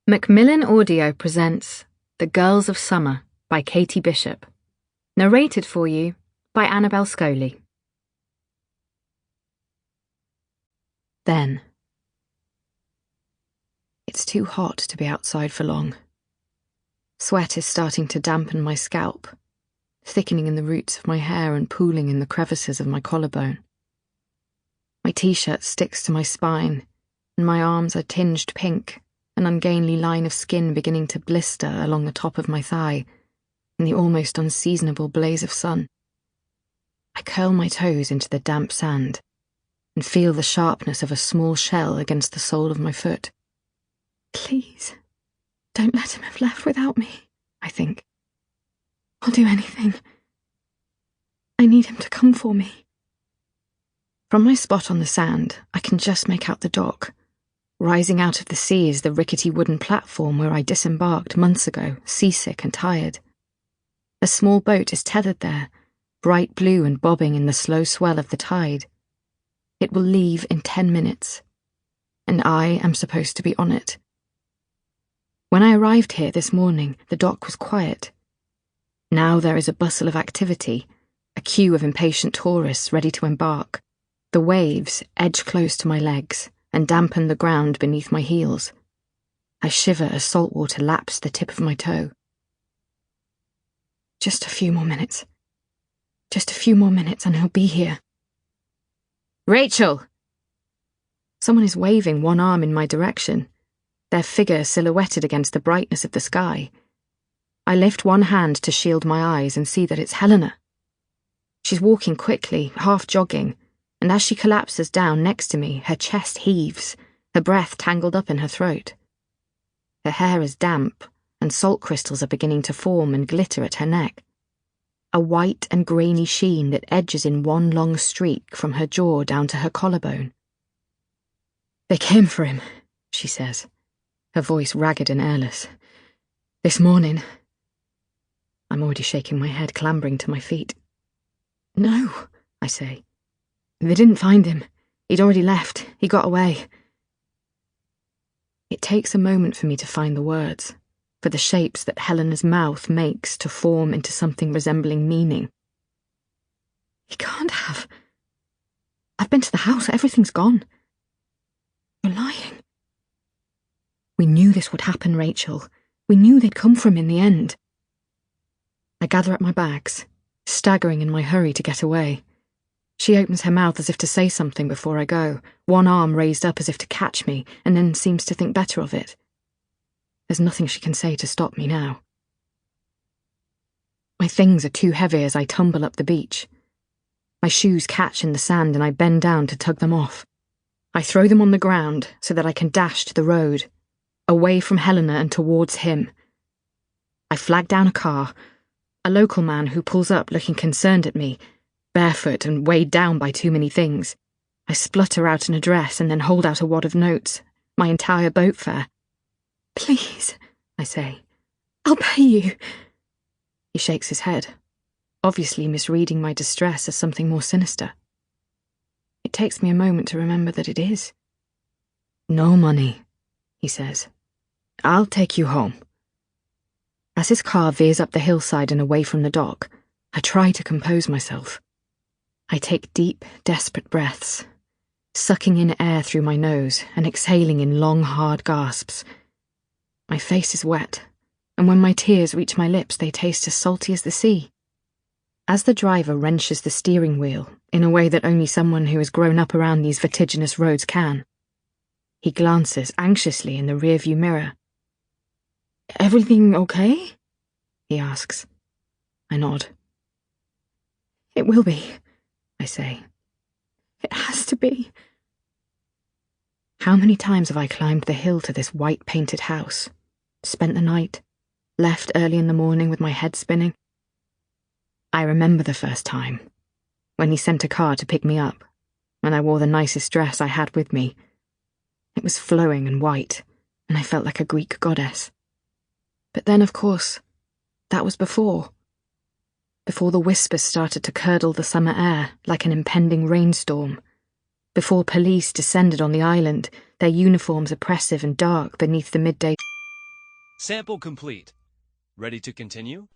Macmillan Audio presents The Girls of Summer by Katie Bishop. Narrated for you by Annabel Scholey. Then. It's too hot to be outside for long. Sweat is starting to dampen my scalp, thickening in the roots of my hair and pooling in the crevices of my collarbone. My t-shirt sticks to my spine, and my arms are tinged pink, an ungainly line of skin beginning to blister along the top of my thigh in the almost unseasonable blaze of sun. I curl my toes into the damp sand and feel the sharpness of a small shell against the sole of my foot. Please, don't let him have left without me, I think. I'll do anything. I need him to come for me. From my spot on the sand, I can just make out the dock. Rising out of the sea is the rickety wooden platform where I disembarked months ago, seasick and tired. A small boat is tethered there, bright blue and bobbing in the slow swell of the tide. It will leave in 10 minutes, and I am supposed to be on it. When I arrived here this morning, the dock was quiet. Now there is a bustle of activity, a queue of impatient tourists ready to embark. The waves edge close to my legs and dampen the ground beneath my heels. I shiver as salt water laps the tip of my toe. Just a few more minutes. Just a few more minutes and he'll be here. Rachel! Someone is waving one arm in my direction, their figure silhouetted against the brightness of the sky. I lift one hand to shield my eyes and see that it's Helena. She's walking quickly, half jogging, and as she collapses down next to me, her chest heaves, her breath tangled up in her throat. Her hair is damp, and salt crystals are beginning to form and glitter at her neck. A white and grainy sheen that edges in one long streak from her jaw down to her collarbone. They came for him, she says, her voice ragged and airless. This morning. I'm already shaking my head, clambering to my feet. No, I say. They didn't find him. He'd already left. He got away. It takes a moment for me to find the words, for the shapes that Helena's mouth makes to form into something resembling meaning. He can't have. I've been to the house. Everything's gone. You're lying. We knew this would happen, Rachel. We knew they'd come for him in the end. I gather up my bags, staggering in my hurry to get away. She opens her mouth as if to say something before I go, one arm raised up as if to catch me, and then seems to think better of it. There's nothing she can say to stop me now. My things are too heavy as I tumble up the beach. My shoes catch in the sand and I bend down to tug them off. I throw them on the ground so that I can dash to the road, away from Helena and towards him. I flag down a car, a local man who pulls up looking concerned at me, barefoot and weighed down by too many things. I splutter out an address and then hold out a wad of notes, my entire boat fare. Please, I say. I'll pay you. He shakes his head, obviously misreading my distress as something more sinister. It takes me a moment to remember that it is. No money, he says. I'll take you home. As his car veers up the hillside and away from the dock, I try to compose myself. I take deep, desperate breaths, sucking in air through my nose and exhaling in long, hard gasps. My face is wet, and when my tears reach my lips, they taste as salty as the sea. As the driver wrenches the steering wheel in a way that only someone who has grown up around these vertiginous roads can, he glances anxiously in the rearview mirror. Everything okay? He asks. I nod. It will be, I say. It has to be. How many times have I climbed the hill to this white-painted house, spent the night, left early in the morning with my head spinning? I remember the first time, when he sent a car to pick me up, when I wore the nicest dress I had with me. It was flowing and white, and I felt like a Greek goddess. But then, of course, that was before the whispers started to curdle the summer air like an impending rainstorm, before police descended on the island, their uniforms oppressive and dark beneath the midday Sample complete. Ready to continue?